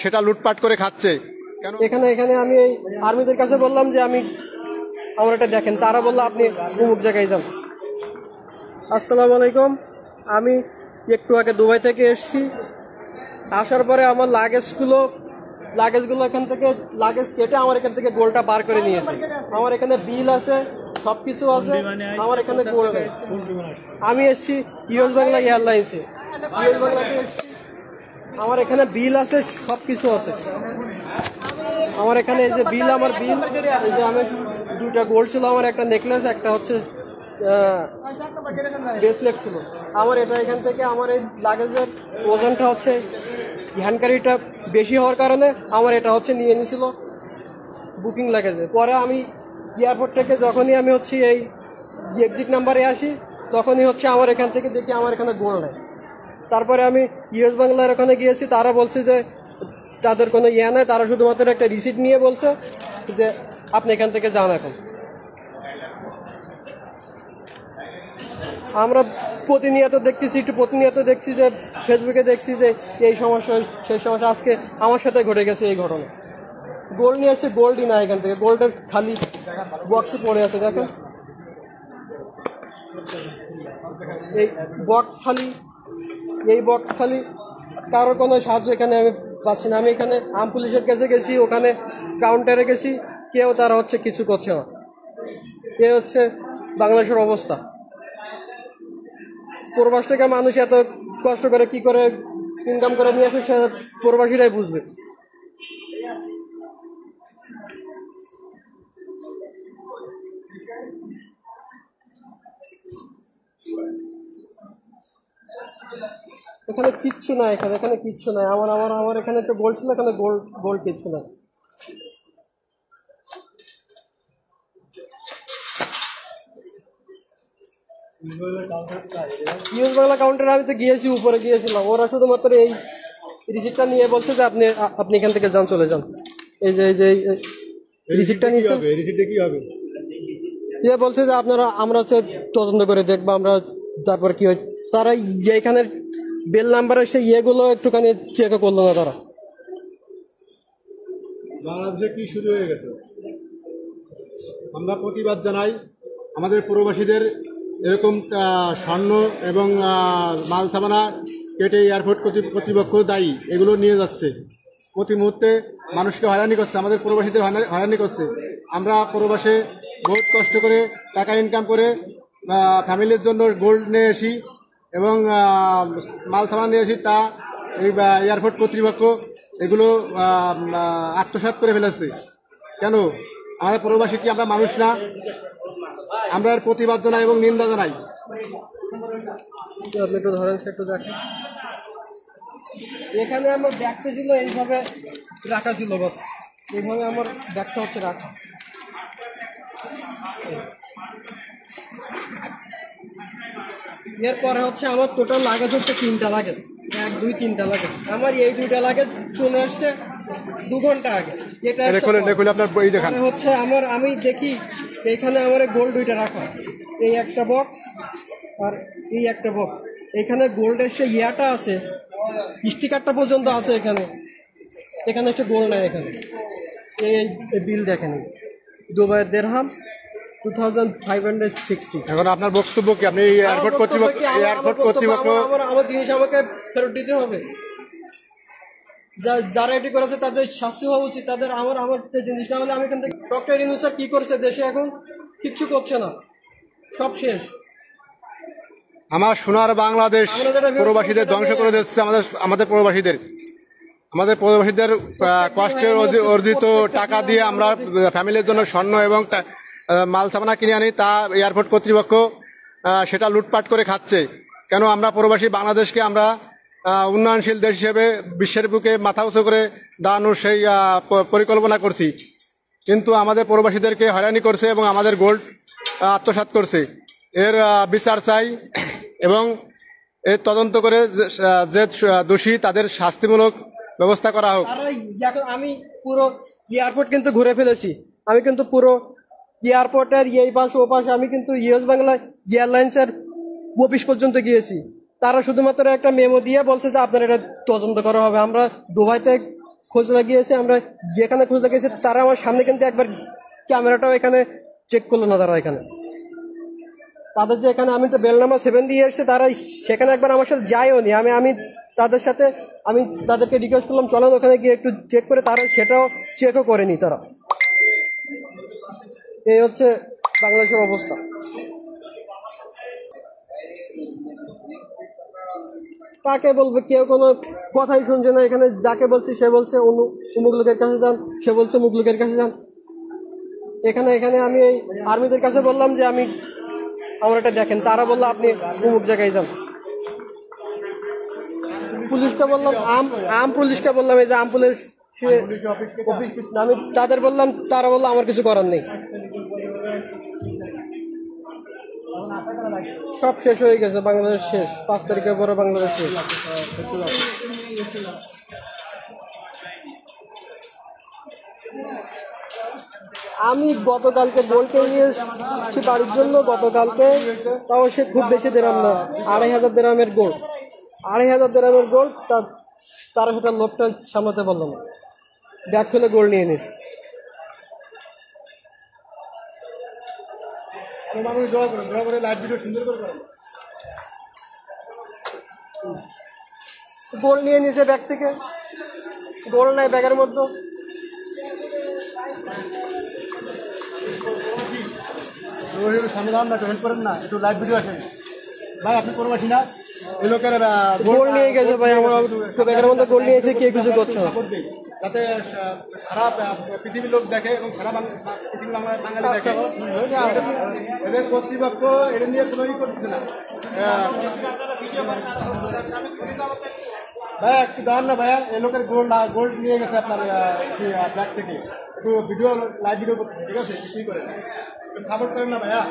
সেটা লুটপাট করে খাচ্ছে। কেন এখানে এখানে আমি এই আর্মিদের কাছে বললাম যে আমি আমার এটা দেখেন, তারা বললো আপনি অমুক জায়গায় যান। আসসালামু আলাইকুম, আমি একটু আগে দুবাই থেকে এসেছি। আসার পরে আমার লাগেজগুলো এখান থেকে লাগেজ কেটে আমার এখান থেকে গোল্ডটা বার করে নিয়েছে। আমার এখানে বিল আছে, সবকিছু আছে, আমার এখানে গোল্ড। আমি এসেছি ইউএস বাংলা এয়ারলাইন্সে, ইউএস বাংলাতে এসেছি, আমার এখানে বিল আছে, সবকিছু আছে আমার এখানে। এই যে বিল, আমার বিল, এই যে আমি দুটা গোল্ড ছিল, আমার একটা নেকলেস, একটা হচ্ছে ব্রেসলেট ছিল আমার। এটা এখান থেকে আমার এই লাগেজের ওজনটা হচ্ছে হ্যান্ডকারিটা বেশি হওয়ার কারণে আমার এটা হচ্ছে নিয়ে নিয়েছিল বুকিং লাগেজে। পরে আমি এয়ারপোর্ট থেকে যখনই আমি হচ্ছে এই এক্সিট নাম্বারে আসি, তখনই হচ্ছে আমার এখান থেকে দেখি আমার এখানে গোল্ড নেই। তারপরে আমি ইউএস বাংলার ওখানে গিয়েছি, তারা বলছে যে তাদের কোনো ইয়ে নেই, তারা শুধুমাত্র একটা রিসিট নিয়ে বলছে যে আপনি এখান থেকে যান। এখন আমরা প্রতিনিয়ত দেখছি যে ফেসবুকে দেখছি যে এই সমস্যা সেই সমস্যা। আজকে আমার সাথে ঘটে গেছে এই ঘটনা। গোল্ড নিয়ে আসছে, গোল্ডই না এখান থেকে, গোল্ডের খালি বক্সে পড়ে আছে। দেখেন এই বক্স খালি, কারোর কোনো সাহায্য এখানে আমি পাচ্ছি না। আমি এখানে আর্ম পুলিশের কাছে গেছি, ওখানে কাউন্টারে গেছি, কেউ তারা হচ্ছে কিছু করছে না। এ হচ্ছে বাংলাদেশের অবস্থা। প্রবাস থেকে মানুষ এত কষ্ট করে কি করে ইনকাম করে নিয়ে আসে, সে প্রবাসীরাই বুঝবে। এখানে কিচ্ছু নাই, এখানে কিচ্ছু নাই। আমার এখানে একটা গোল্ড ছিল, এখানে গোল্ড কিচ্ছু নাই। ইউএস বাংলা কাউন্টারে আমি তো গিয়েছি, উপরে গিয়েছিলাম, ওরা শুধুমাত্র এই রিসিপ্টটা নিয়ে বলছে যে আপনি এখান থেকে যান, চলে যান। এই যে রিসিপ্টটা নিয়েছে, রিসিপ্টে কি হবে? ইয়ে বলছে যে আমরা হচ্ছে তদন্ত করে দেখবো আমরা, তারপর কি হয়। তারা এইখানের বেল নাম্বারের সেই ইয়েগুলো একটুখানি চেক করলো না তারা। বাংলাদেশে কি শুরু হয়ে গেছে? আমরা প্রতিবাদ জানাই। আমাদের প্রবাসীদের এরকম স্বর্ণ এবং মাল সামানা কেটে এয়ারপোর্ট কর্তৃপক্ষ দায়ী, এগুলো নিয়ে যাচ্ছে। প্রতি মুহূর্তে মানুষকে হয়রানি করছে, আমাদের প্রবাসীদের হয়রানি করছে। আমরা প্রবাসে বহুত কষ্ট করে টাকা ইনকাম করে ফ্যামিলির জন্য গোল্ড নিয়ে আসি এবং মাল সামান নিয়ে আসি, তা এই এয়ারপোর্ট কর্তৃপক্ষ এগুলো আত্মসাৎ করে ফেলেছে। কেন? আমাদের প্রবাসী কি আমরা মানুষ না? আমরা এর প্রতিবাদ জানাই এবং নিন্দা জানাই। আপনি একটু ধরেন, একটু দেখেন। এখানে আমার ব্যাগটা ছিল এইভাবে রাখা ছিল, বাস এইভাবে আমার ব্যাগটা হচ্ছে রাখা। এরপরে হচ্ছে আমার টোটাল লাগেজ হচ্ছে 3টা লাগেজ, 1 2 3টা লাগেজ। আমার এই 2টা লাগেজ চলে আসছে 2 ঘন্টা আগে। এটা আপনার হচ্ছে আমি দেখি এইখানে আমার গোল্ড 2টা রাখা, এই একটা বক্স আর এই একটা বক্স। এখানে গোল্ডের সে ইয়াটা আছে, স্টিকারটা পর্যন্ত আছে এখানে একটা গোল্ড নাই এখানে। এই বিল দেখেন, দুবাইয়ের দিরহাম 2560। এখন আপনার বক্তব্য কি? আপনি এয়ারপোর্ট কর্তৃপক্ষ আমার জিনিস আমাকে ফেরত দিতে হবে। যারা এটি করেছে তাদের শাস্তি হওয়া উচিত। তাদের আমার জিনিস না হলে আমি এখান থেকে। ডক্টর ইউনূস কি করছে দেশে? এখন কিচ্ছু করছে না, সব শেষ। আমার সোনার বাংলাদেশ প্রবাসীদের ধ্বংস করে দিচ্ছে। আমাদের প্রবাসীদের কষ্টের অর্জিত টাকা দিয়ে আমরা ফ্যামিলির জন্য স্বর্ণ এবং মাল সামানা কিনে আনি, তা এয়ারপোর্ট কর্তৃপক্ষ সেটা লুটপাট করে খাচ্ছে। কেন? আমরা প্রবাসী বাংলাদেশকে আমরা উন্নয়নশীল দেশ হিসেবে বিশ্বের বুকে মাথা উঁচু করে দাঁড়ানোর সেই পরিকল্পনা করছি, কিন্তু আমাদের প্রবাসীদেরকে হয়রানি করছে এবং আমাদের গোল্ড আত্মসাৎ করছে। এর বিচার চাই এবং এর তদন্ত করে যে দোষী তাদের শাস্তিমূলক ব্যবস্থা করা হোক। আমি পুরো এয়ারপোর্ট কিন্তু ঘুরে ফেলেছি, আমি কিন্তু পুরো এয়ারপোর্টের এই পাশ ও পাশে আমি কিন্তু ইউএস বাংলা এয়ারলাইন্সের অফিস পর্যন্ত গিয়েছি। তারা শুধুমাত্র একটা মেমো দিয়ে বলছে যে আপনার এটা তদন্ত করা হবে। আমরা দুবাইতে খোঁজ লাগিয়েছে, আমরা যেখানে খোঁজ লাগিয়েছি তারা আমার সামনে কিন্তু একবার ক্যামেরাটাও এখানে চেক করলো না। তারা এখানে তাদের যে এখানে আমি তো বেল নাম্বার 7 দিয়ে এসেছি, তারা সেখানে একবার আমার সাথে যায়ও নি। আমি তাদের সাথে আমি তাদেরকে রিকোয়েস্ট করলাম চলেন ওখানে গিয়ে একটু চেক করে, তারা সেটাও চেকও করেনি তারা। এই হচ্ছে বাংলাদেশের অবস্থা। কাকে বলবে, কেউ কোনো কথাই শুনছে না এখানে। যাকে বলছি সে বলছে অমুক লোকের কাছে যান, সে বলছে অমুক লোকের কাছে যান। এখানে আমি এই আর্মিদের কাছে বললাম যে আমার এটা দেখেন, তারা বললো আপনি অমুক জায়গায় যান। পুলিশকে বললাম, পুলিশকে বললাম এই যে পুলিশ আমি তাদের বললাম, তারা বললো আমার কিছু করার নেই, সব শেষ হয়ে গেছে, বাংলাদেশ শেষ। 5 তারিখের পরে বাংলাদেশ শেষ। আমি গতকালকে গোল্ড নিয়ে এসেছি বাড়ির জন্য, গতকালকে তাও সে খুব বেশি দিরাম না, 2500 দিরামের গোল্ড। 2500 দিরামের গোল্ড, তারা সেটা লোকটা সামলাতে পারলো না, ব্যাগ খুলে গোল্ড নিয়ে নিস। গোল্ড নিয়ে নিছে ব্যাগ থেকে, গোল্ড নাই ব্যাগের মধ্যে। সামনে দাঁড়ান না, কমেন্ট করেন না, একটু লাইভ ভিডিও আসেন ভাই। আপনি প্রবাসী না? এই লোকের গোল্ড নিয়ে গেছে ভাই, আমার ব্যাগের মধ্যে গোল্ড নিয়েছে, কে কিছু করছে না। যাতে সারা পৃথিবীর লোক দেখে এবং সারা পৃথিবী বাঙালি দেখে। এদের কর্তৃপক্ষ এটা নিয়ে কোনো ই করতেছে না। ভাইয়া একটু দাঁড়ান না ভাইয়া, এই লোকের গোল্ড নিয়ে গেছে আপনার ব্যাগ থেকে। একটু ভিডিও লাইভ ভিডিও করতে, ঠিক আছে? কিছুই করে সাপোর্ট করেন না ভাইয়া।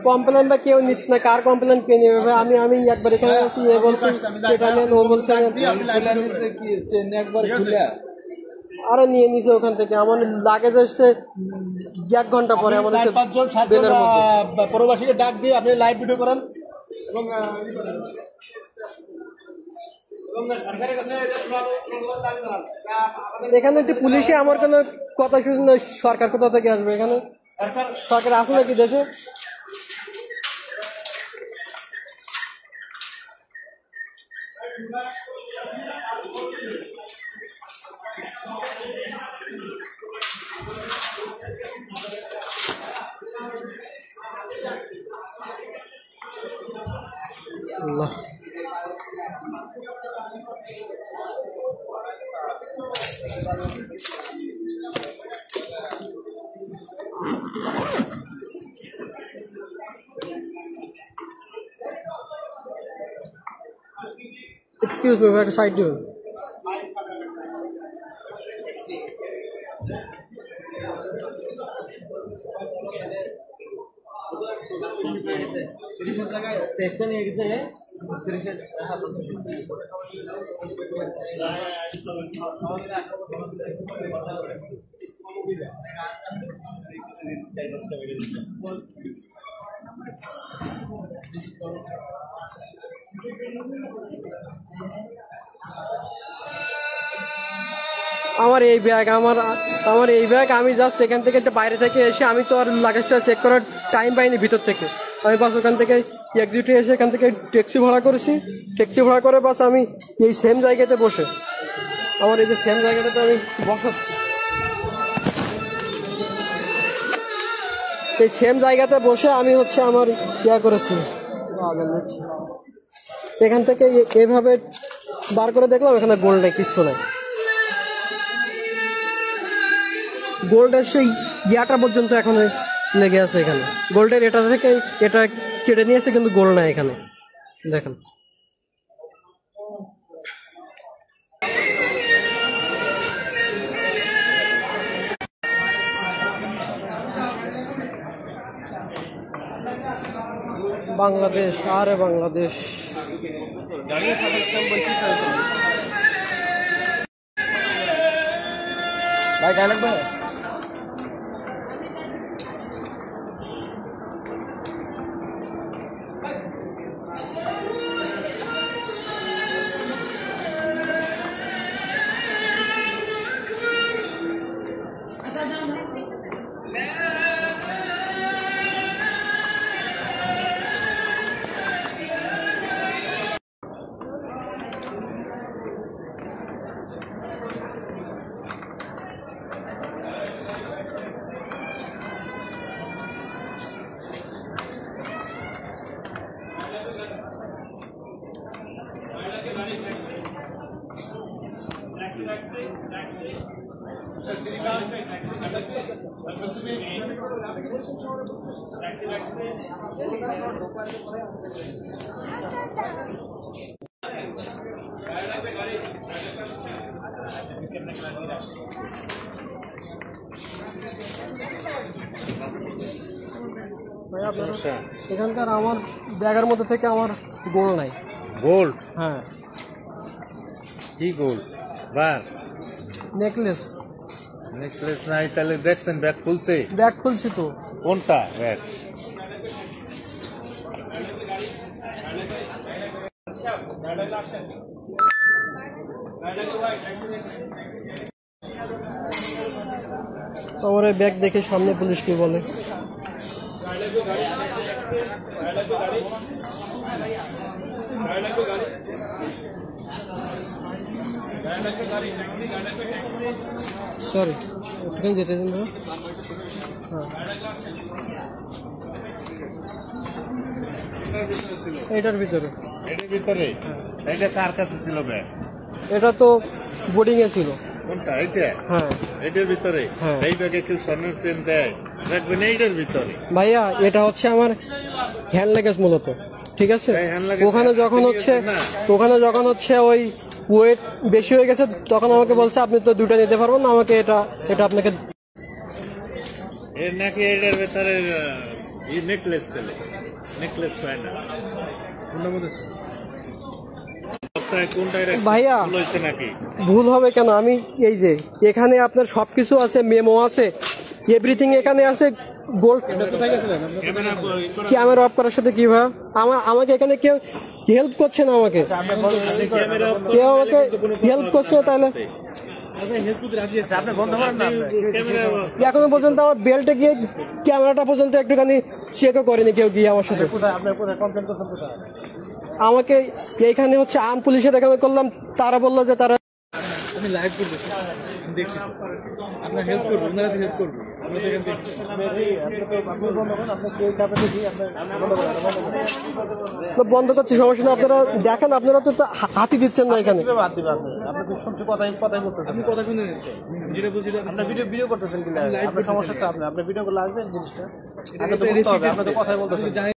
কমপ্লেন বা কেউ নিচ্ছে না, কার কমপ্লেন কে নেবে ভাই? আমি একবার এখানে আছি, এ বলছে সেটা নেন, ও বলছে আরে নিয়ে নিছে ওখান থেকে। আমার লাগেজ এসছে 1 ঘন্টা পরে। আমাদের 4-5 জন প্রবাসীকে ডাক দিয়ে আপনি লাইভ ভিডিও করেন এবং এখানে একটু পুলিশে আমার কোনো কথা শুনে না, সরকার কোথা থেকে আসবে? এখানে সরকার আছে নাকি দেশে? আল্লাহ, excuse me, where to side do? আমার এই ব্যাগ আমি জাস্ট এখান থেকে একটা বাইরে থেকে এসে, আমি তো আর লাগেজটা চেক করার টাইম পাইনি ভিতর থেকে। আমি বাস ওখান থেকে এক্সিটে এসে এখান থেকে ট্যাক্সি ভাড়া করেছি। ট্যাক্সি ভাড়া করে বাস আমি এই সেম জায়গাতে বসে, আমার এই যে সেম জায়গাটাতে আমি বসাচ্ছি, এই সেম জায়গাতে বসে আমি হচ্ছে আমার করেছি। এখান থেকে এভাবে বার করে দেখলাম এখানে গোল্ড নেই, কিচ্ছু নেই। গোল্ডের সেই ইয়াটা পর্যন্ত এখন লেগে আছে এখানে। গোল্ডের এটা থেকে এটা কেটে নিয়েছে, কিন্তু গোল্ড নাই এখানে। দেখেন, বাংলাদেশ, আরে বাংলাদেশ। ভাই গান লাগবে? ভাই আপনারা এখানকার আমার ব্যাগের মধ্যে থেকে আমার গোল্ড নাই। গোল্ড? হ্যাঁ, কি গোল্ড? বার নেকলেস। নেকলেস নাই? তাহলে দেখছেন ব্যাগ খুলছে? ব্যাগ খুলছি তো। কোনটা ব্যাগ? আমার এই ব্যাগ দেখে সামনে পুলিশ কি বলে। সরি, ওখানে যেতে দিন না। হ্যাঁ, এটার ভিতরে। এটার ভিতরে? এটা কার কাছে ছিল ব্যাগ? এটা তো বোর্ডিং এ ছিল। কোনটা? এটা? হ্যাঁ, এটার ভিতরে? হ্যাঁ। এই ব্যাগে কেউ স্বর্ণের চেন দেয়? রাখবেন এইটার ভিতরে? ভাইয়া এটা হচ্ছে আমার হ্যান্ড লাগেজ মূলত, ঠিক আছে? এই hand luggage ওখানে যখন আপনি হচ্ছে নিয়েছেন না? ওখানে যখন হচ্ছে ওই ওয়েট বেশি হয়ে গেছে তখন আমাকে বলছে আপনি তো দুটো নিতে পারবেন না, আমাকে এটা এটা আপনাকে। এর নাকি এটার ভিতরে নেকলেস ছিল। নেকলেস পায় না কোনটা মধ্যে? কোনটায় ভাইয়া হয়েছে নাকি? ভুল হবে কেন? আমি এই যে এখানে আপনার সবকিছু আছে, মেমো আছে, এভরিথিং এখানে আছে। গোল্ড ক্যামেরা অফ করার সাথে কি ভাই? আমাকে এখানে কেউ হেল্প করছে না, আমাকে কেউ আমাকে হেল্প করছে না। তাহলে এখনো পর্যন্ত আমার বেল্টে গিয়ে ক্যামেরাটা পর্যন্ত একটুখানি চেকও করেনি কেউ গিয়ে আমার সাথে। আমাকে এইখানে হচ্ছে আর্ম পুলিশের এখানে করলাম, তারা বললো যে তারা আমি লাইভ করতেছি, দেখছি আপনার হেল্প করবো, ওনারা হেল্প করবো। বন্ধ করছি, সমস্যা নেই। আপনারা দেখেন, আপনারা তো হাতি দিচ্ছেন না এখানে। ভিডিও করতেছেন কিনা? আপনার সমস্যাটা আপনার ভিডিও করলে আসবেন জিনিসটা।